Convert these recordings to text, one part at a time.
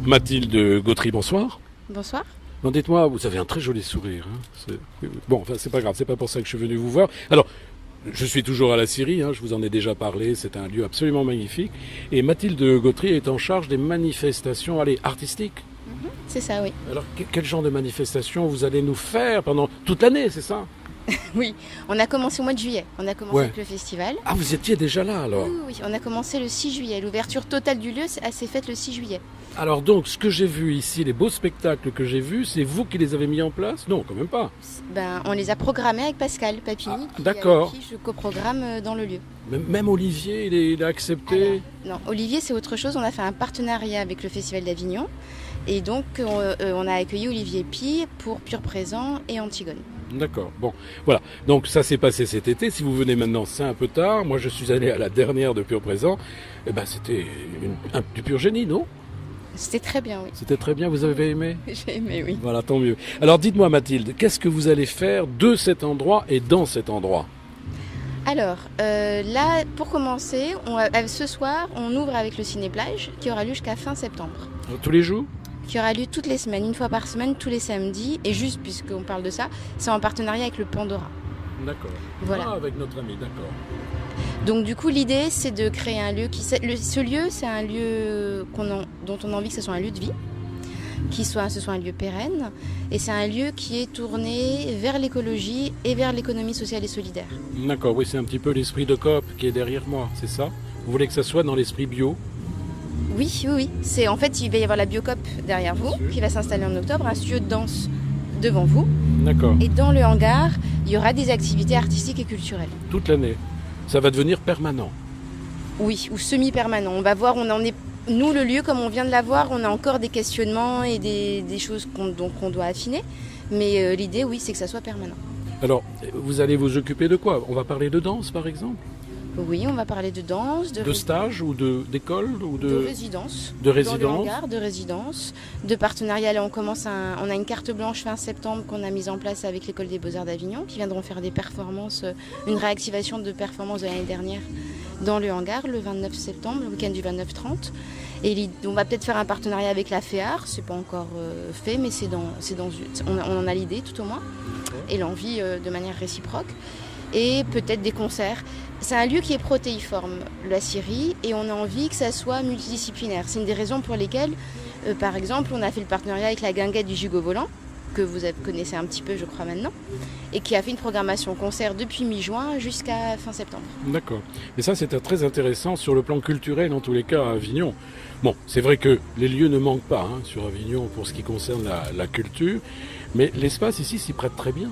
Mathilde Gautry, bonsoir. Bonsoir. Non, dites-moi, vous avez un très joli sourire. Hein. Bon, enfin, c'est pas grave, c'est pas pour ça que je suis venu vous voir. Alors, je suis toujours à la Syrie, hein, je vous en ai déjà parlé, c'est un lieu absolument magnifique. Et Mathilde Gautry est en charge des manifestations, artistiques. C'est ça, oui. Alors, quel genre de manifestations vous allez nous faire pendant toute l'année, c'est ça? Oui, on a commencé au mois de juillet. On a commencé avec le festival. Ah, vous étiez déjà là alors? Oui, on a commencé le 6 juillet. L'ouverture totale du lieu s'est faite le 6 juillet. Alors donc, ce que j'ai vu ici, les beaux spectacles que j'ai vus, c'est vous qui les avez mis en place? Non, quand même pas. On les a programmés avec Pascal Papini, d'accord. Avec qui je coprogramme dans le lieu. Même Olivier, il a accepté? Alors, non, Olivier, c'est autre chose. On a fait un partenariat avec le Festival d'Avignon. Et donc, on a accueilli Olivier Pille pour Pur Présent et Antigone. D'accord, bon, voilà. Donc ça s'est passé cet été. Si vous venez maintenant, c'est un peu tard. Moi, je suis allé à la dernière de Pur Présent. Eh ben, c'était du pur génie, non? C'était très bien, oui. C'était très bien, vous avez aimé? J'ai aimé, oui. Voilà, tant mieux. Alors dites-moi Mathilde, qu'est-ce que vous allez faire de cet endroit et dans cet endroit? Alors, là, pour commencer, ce soir, on ouvre avec le Ciné-Plage, qui aura lieu jusqu'à fin septembre. Tous les jours? Qui aura lieu toutes les semaines, une fois par semaine, tous les samedis. Et juste, puisqu'on parle de ça, c'est en partenariat avec le Pandora. D'accord. Voilà. Ah, avec notre ami, d'accord. Donc du coup, l'idée, c'est de créer un lieu ce lieu, c'est un lieu dont on a envie que ce soit un lieu de vie, ce soit un lieu pérenne, et c'est un lieu qui est tourné vers l'écologie et vers l'économie sociale et solidaire. D'accord, oui, c'est un petit peu l'esprit de coop qui est derrière moi, c'est ça? Vous voulez que ça soit dans l'esprit bio? Oui. En fait, il va y avoir la Biocop derrière vous, qui va s'installer en octobre, un studio de danse devant vous. D'accord. Et dans le hangar, il y aura des activités artistiques et culturelles. Toute l'année. Ça va devenir permanent. Oui, ou semi-permanent. On va voir, nous, le lieu, comme on vient de l'avoir, on a encore des questionnements et des choses qu'on doit affiner. Mais l'idée, oui, c'est que ça soit permanent. Alors, vous allez vous occuper de quoi? On va parler de danse, par exemple? Oui, on va parler de danse, de stage ou d'école ou de résidence. De résidence. Dans le hangar, de résidence, de partenariat. Là, on a une carte blanche fin septembre qu'on a mise en place avec l'école des Beaux-Arts d'Avignon, qui viendront faire des performances, une réactivation de performances de l'année dernière dans le hangar le 29 septembre, le week-end du 29-30. Et on va peut-être faire un partenariat avec la FEAR, c'est pas encore fait, mais on en a l'idée tout au moins, et l'envie de manière réciproque. Et peut-être des concerts. C'est un lieu qui est protéiforme, la Syrie, et on a envie que ça soit multidisciplinaire. C'est une des raisons pour lesquelles, par exemple, on a fait le partenariat avec la Guinguette du Jugo Volant, que vous connaissez un petit peu, je crois, maintenant, et qui a fait une programmation concert depuis mi-juin jusqu'à fin septembre. D'accord. Et ça, c'était très intéressant sur le plan culturel, en tous les cas, à Avignon. Bon, c'est vrai que les lieux ne manquent pas sur Avignon pour ce qui concerne la culture, mais l'espace ici s'y prête très bien.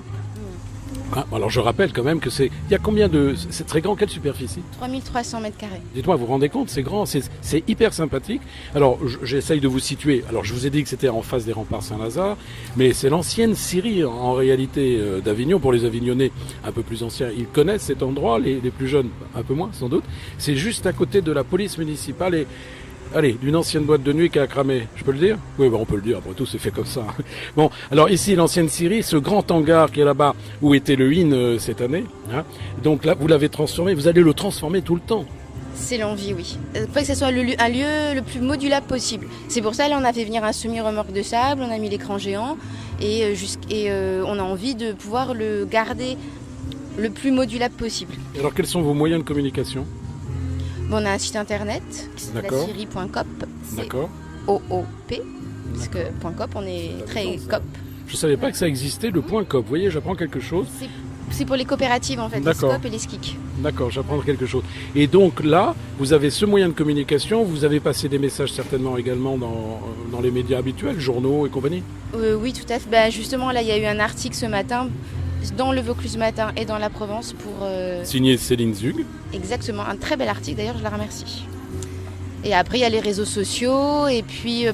Alors je rappelle quand même que c'est très grand, quelle superficie? 3300 mètres carrés. Dites-moi, vous vous rendez compte, c'est grand, c'est hyper sympathique. Alors j'essaye de vous situer, alors je vous ai dit que c'était en face des remparts Saint-Lazare, mais c'est l'ancienne Syrie en réalité d'Avignon, pour les Avignonnais un peu plus anciens, ils connaissent cet endroit, les plus jeunes un peu moins sans doute. C'est juste à côté de la police municipale et d'une ancienne boîte de nuit qui a cramé, je peux le dire? Oui, on peut le dire, après tout, c'est fait comme ça. Bon, alors ici, l'ancienne Syrie, ce grand hangar qui est là-bas, où était le IN cette année, donc là, vous l'avez transformé, vous allez le transformer tout le temps. C'est l'envie, oui. Il faut que ce soit un lieu le plus modulable possible. C'est pour ça, là, on a fait venir un semi-remorque de sable, on a mis l'écran géant, et on a envie de pouvoir le garder le plus modulable possible. Alors, quels sont vos moyens de communication? Bon, on a un site internet, lasyrie.cop, c'est OOP, parce que .cop, on est très cop. Je ne savais pas que ça existait, le .cop. Vous voyez, j'apprends quelque chose. C'est pour les coopératives, en fait, les SCOP et les SKIC. D'accord, j'apprends quelque chose. Et donc là, vous avez ce moyen de communication, vous avez passé des messages certainement également dans les médias habituels, journaux et compagnie? Oui, tout à fait. Justement, là, il y a eu un article ce matin dans le Vaucluse Matin et dans la Provence pour... Signé Céline Zug. Exactement, un très bel article, d'ailleurs, je la remercie. Et après, il y a les réseaux sociaux, et puis...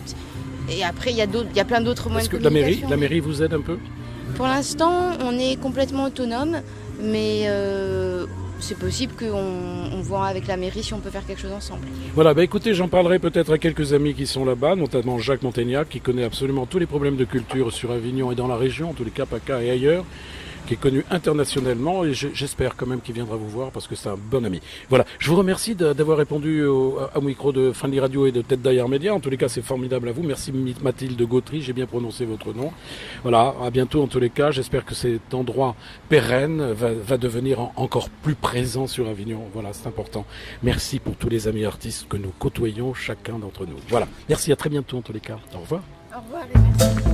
Et après, il y a plein d'autres moyens de communication. Est-ce que la mairie vous aide un peu? Pour l'instant, on est complètement autonome, mais c'est possible qu'on voit avec la mairie si on peut faire quelque chose ensemble. Voilà, écoutez, j'en parlerai peut-être à quelques amis qui sont là-bas, notamment Jacques Montaignac, qui connaît absolument tous les problèmes de culture sur Avignon et dans la région, en tous les cas PACA et ailleurs. qui est connu internationalement et j'espère quand même qu'il viendra vous voir parce que c'est un bon ami. Voilà, je vous remercie d'avoir répondu au micro de Friendly Radio et de Tête d'Ailleurs Média. En tous les cas, c'est formidable à vous. Merci Mathilde Gautry, j'ai bien prononcé votre nom. Voilà, à bientôt en tous les cas. J'espère que cet endroit pérenne va devenir encore plus présent sur Avignon. Voilà, c'est important. Merci pour tous les amis artistes que nous côtoyons, chacun d'entre nous. Voilà, merci, à très bientôt en tous les cas. Au revoir. Au revoir et merci.